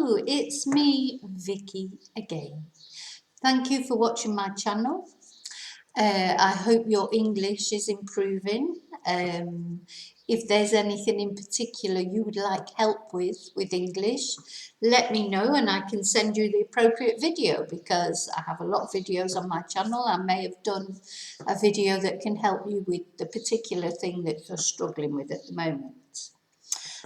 Hello, it's me, Vicky, again. Thank you for watching my channel. I hope your English is improving. If there's anything in particular you would like help with English, let me know and I can send you the appropriate video, because I have a lot of videos on my channel. I may have done a video that can help you with the particular thing that you're struggling with at the moment.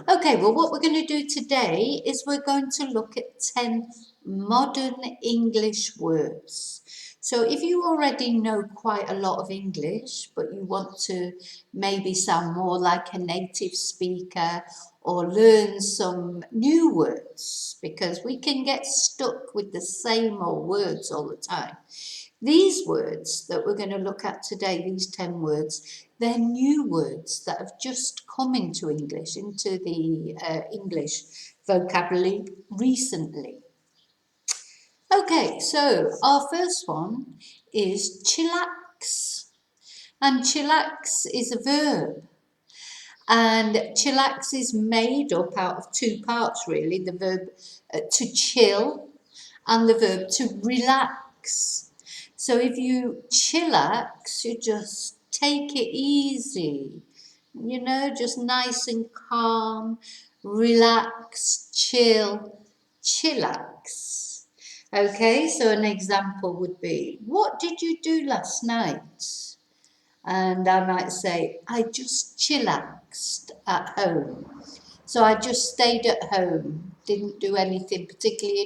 Okay, well, what we're going to do today is we're going to look at 10 modern English words. So if you already know quite a lot of English, but you want to maybe sound more like a native speaker or learn some new words, because we can get stuck with the same old words all the time. These words that we're going to look at today, these 10 words, they're new words that have just come into English, into the English vocabulary recently. Okay, so our first one is chillax. And chillax is a verb. And chillax is made up out of two parts, really. The verb to chill and the verb to relax. So if you chillax, you just take it easy, you know, just nice and calm, relax, chill, chillax. Okay, so an example would be, what did you do last night? And I might say, I just chillaxed at home. So I just stayed at home, didn't do anything particularly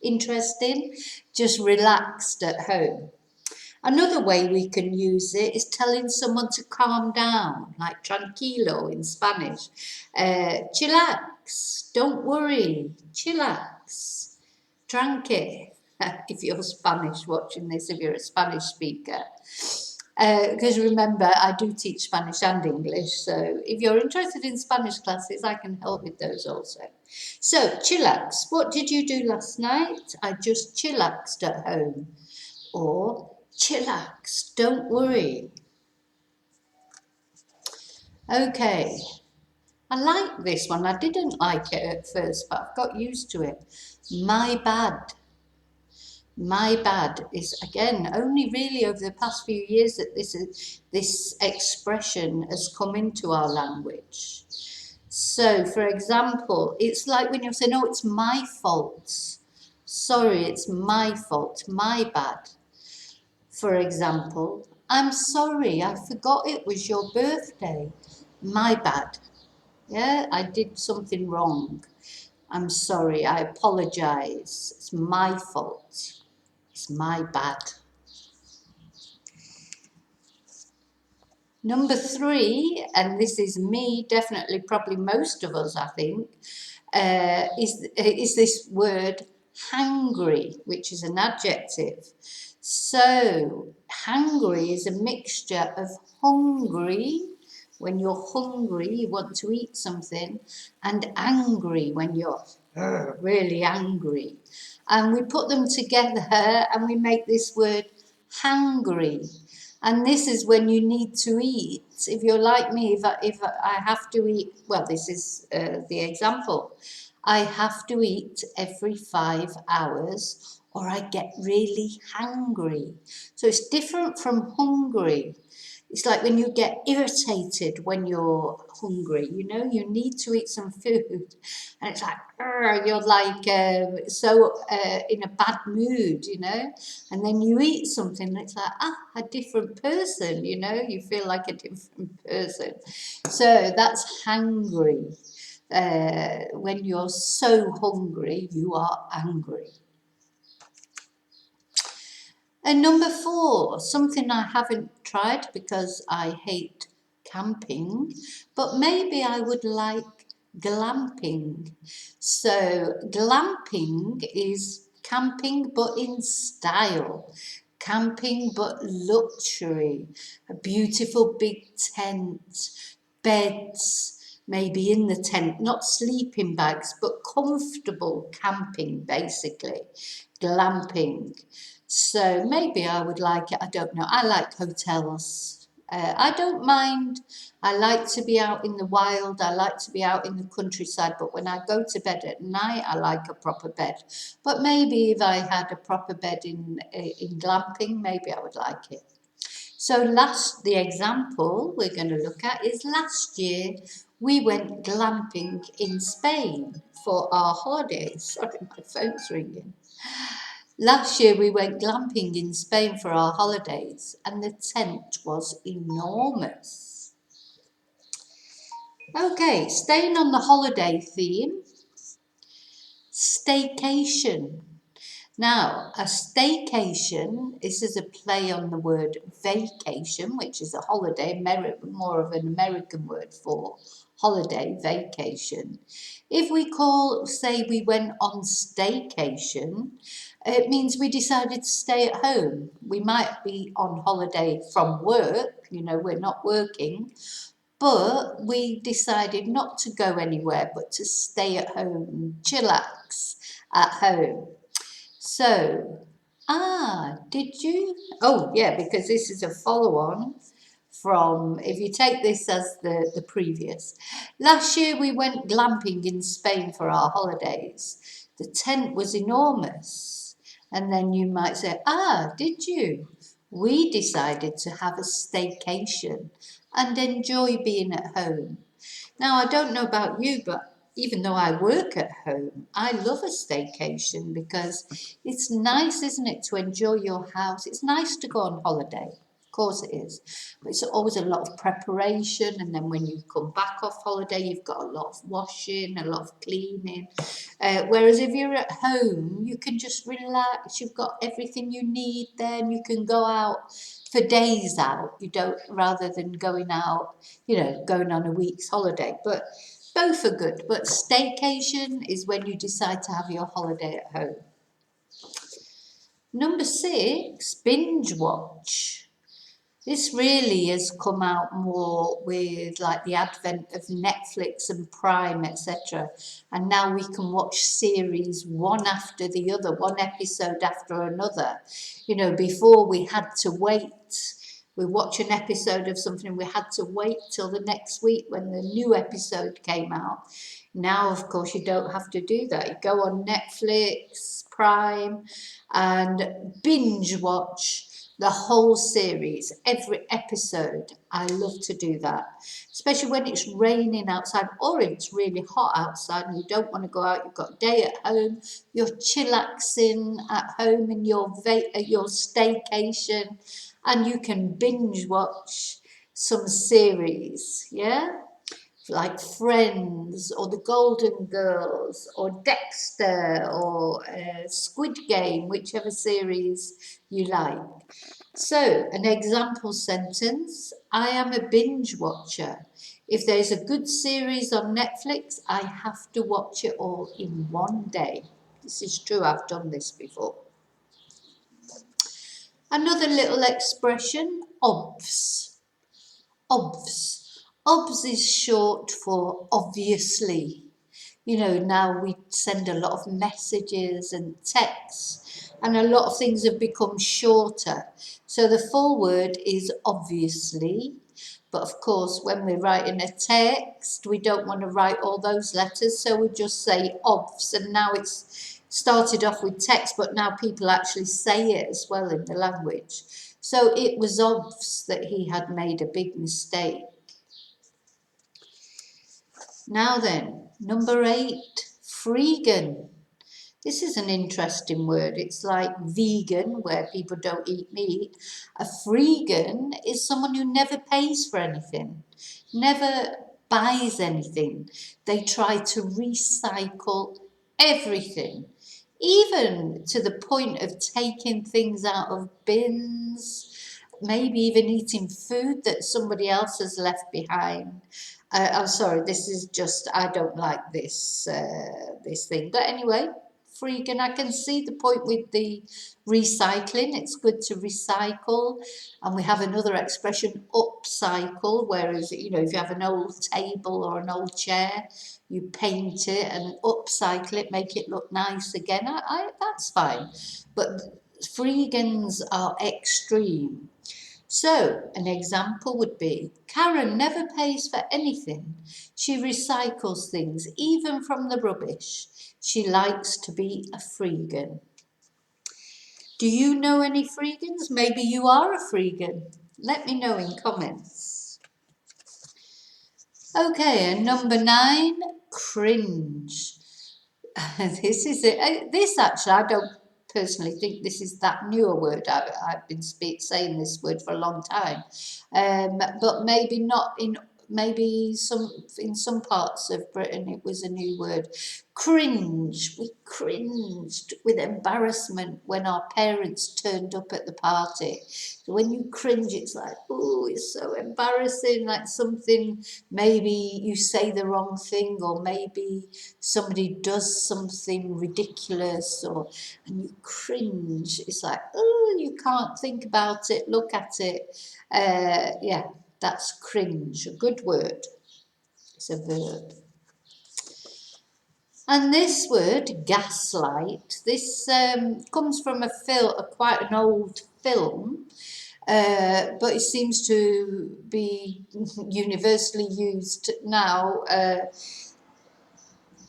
interesting, just relaxed at home. Another way we can use it is telling someone to calm down, like tranquilo in Spanish. Chillax, don't worry, chillax, tranque, if you're Spanish watching this, if you're a Spanish speaker. Because remember, I do teach Spanish and English, so if you're interested in Spanish classes, I can help with those also. So, chillax, what did you do last night? I just chillaxed at home. Or, chillax, don't worry. Okay, I like this one. I didn't like it at first, but I've got used to it. My bad. My bad is, again, only really over the past few years that this expression has come into our language. So, for example, it's like when you're saying, oh, it's my fault. Sorry, it's my fault, my bad. For example, I'm sorry, I forgot it was your birthday. My bad. Yeah, I did something wrong. I'm sorry, I apologize. It's my fault. It's my bad. Number 3, and this is me, definitely, probably most of us, I think, is this word hangry, which is an adjective. So, hangry is a mixture of hungry, when you're hungry, you want to eat something, and angry, when you're really angry. And we put them together and we make this word hangry. And this is when you need to eat. If you're like me, if I have to eat, well, this is the example. I have to eat every 5 hours or I get really hungry. So it's different from hungry. It's like when you get irritated when you're hungry, you know, you need to eat some food. And it's like, you're like so in a bad mood, you know. And then you eat something and it's like, a different person, you know. You feel like a different person. So that's hangry. When you're so hungry, you are angry. And number 4, something I haven't tried because I hate camping, but maybe I would like glamping. So glamping is camping but in style, camping but luxury, a beautiful big tent, beds, maybe in the tent, not sleeping bags, but comfortable camping, basically, glamping. So maybe I would like it, I don't know. I like hotels, I don't mind. I like to be out in the wild. I like to be out in the countryside. But when I go to bed at night, I like a proper bed. But maybe if I had a proper bed in glamping, maybe I would like it. So the example we're going to look at is last year we went glamping in Spain for our holidays. Sorry, my phone's ringing. Last year we went glamping in Spain for our holidays and the tent was enormous. Okay, staying on the holiday theme, staycation. Now, a staycation, this is a play on the word vacation, which is a holiday, more of an American word for holiday, vacation. If we say we went on staycation, it means we decided to stay at home. We might be on holiday from work, we're not working, but we decided not to go anywhere, but to stay at home, chillax at home. So, did you? Oh, yeah, because this is a follow-on from, if you take this as the previous. Last year we went glamping in Spain for our holidays. The tent was enormous. And then you might say, did you? We decided to have a staycation and enjoy being at home. Now, I don't know about you, but even though I work at home, I love a staycation because it's nice, isn't it, to enjoy your house? It's nice to go on holiday. Of course it is. But it's always a lot of preparation. And then when you come back off holiday, you've got a lot of washing, a lot of cleaning. Whereas if you're at home, you can just relax. You've got everything you need there and you can go out for days out. You don't, rather than going out, going on a week's holiday. But both are good. But staycation is when you decide to have your holiday at home. Number 6, binge watch. This really has come out more with like the advent of Netflix and Prime, etc. And now we can watch series one after the other, one episode after another. Before we had to wait. We watch an episode of something, we had to wait till the next week when the new episode came out. Now, of course, you don't have to do that. You go on Netflix, Prime, and binge watch the whole series, every episode. I love to do that, especially when it's raining outside or it's really hot outside and you don't want to go out. You've got a day at home, you're chillaxing at home in your staycation, and you can binge watch some series, like Friends or The Golden Girls or Dexter or Squid Game, whichever series you like. So, an example sentence, I am a binge watcher. If there's a good series on Netflix, I have to watch it all in one day. This is true, I've done this before. Another little expression, obvs. Obvs. Obvs is short for obviously. Now we send a lot of messages and texts, and a lot of things have become shorter. So the full word is obviously. But of course, when we're writing a text, we don't want to write all those letters, so we just say obvs. And now it's started off with text, but now people actually say it as well in the language. So it was obvs that he had made a big mistake. Now then, number 8, freegan. This is an interesting word. It's like vegan, where people don't eat meat. A freegan is someone who never pays for anything, never buys anything. They try to recycle everything, even to the point of taking things out of bins, maybe even eating food that somebody else has left behind. I'm sorry, this is just, I don't like this thing. But anyway, freaking, I can see the point with the recycling. It's good to recycle. And we have another expression, upcycle, whereas, if you have an old table or an old chair, you paint it and upcycle it, make it look nice again. That's fine. But freegans are extreme. So an example would be, Karen never pays for anything. She recycles things, even from the rubbish. She likes to be a freegan. Do you know any freegans? Maybe you are a freegan. Let me know in comments. Okay, and number 9, cringe. This is it. This actually, I don't personally think this is that new a word. I've been saying this word for a long time, but maybe not in in some parts of Britain it was a new word. Cringe. We cringed with embarrassment when our parents turned up at the party. So when you cringe, it's like, oh, it's so embarrassing. Like something, maybe you say the wrong thing, or maybe somebody does something ridiculous, and you cringe. It's like, oh, you can't think about it, look at it. Yeah, that's cringe, a good word. It's a verb. And this word, gaslight, this comes from quite an old film, but it seems to be universally used now.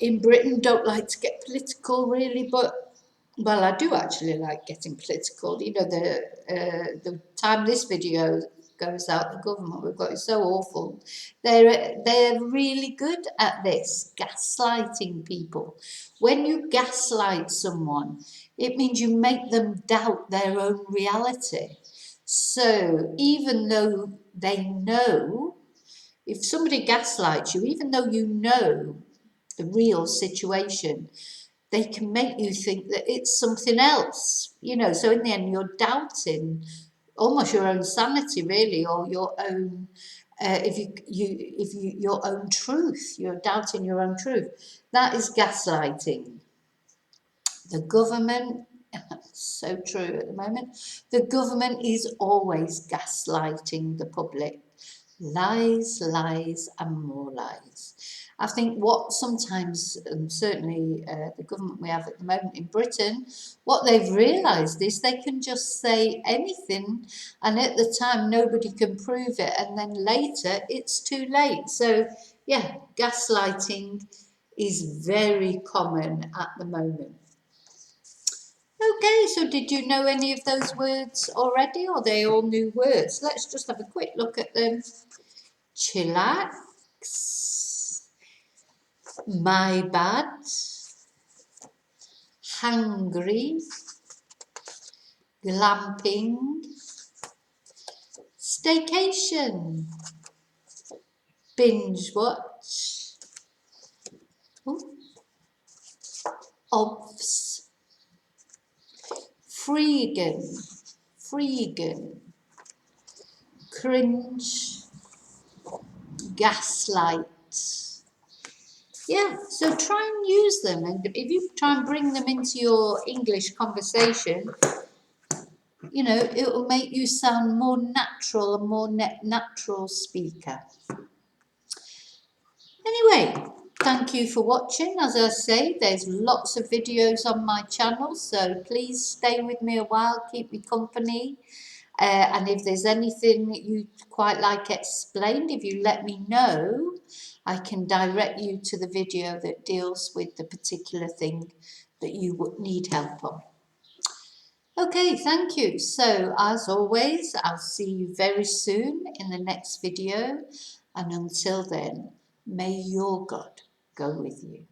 In Britain, don't like to get political really, but well, I do actually like getting political. You know, the time this video goes out, the government we've got is so awful. They're really good at this, gaslighting people. When you gaslight someone, it means you make them doubt their own reality. So even though they know, if somebody gaslights you, even though you know the real situation, they can make you think that it's something else, you know. So in the end, you're doubting almost your own sanity, really, or your own, your own truth. You're doubting your own truth. That is gaslighting. The government, so true at the moment, the government is always gaslighting the public. Lies, lies, and more lies. I think what sometimes, certainly the government we have at the moment in Britain, what they've realised is they can just say anything, and at the time nobody can prove it, and then later it's too late. So yeah, gaslighting is very common at the moment. Okay, so did you know any of those words already, or are they all new words? Let's just have a quick look at them. Chillax, my bad, hungry, glamping, staycation, binge watch, obs, freegan, cringe, gaslight. Yeah, so try and use them, and if you try and bring them into your English conversation, you know, it will make you sound more natural, a more natural speaker. Anyway, thank you for watching. As I say, there's lots of videos on my channel, so please stay with me a while, keep me company. And if there's anything that you quite like explained, if you let me know, I can direct you to the video that deals with the particular thing that you would need help on. Okay, thank you. So as always, I'll see you very soon in the next video. And until then, may your God go with you.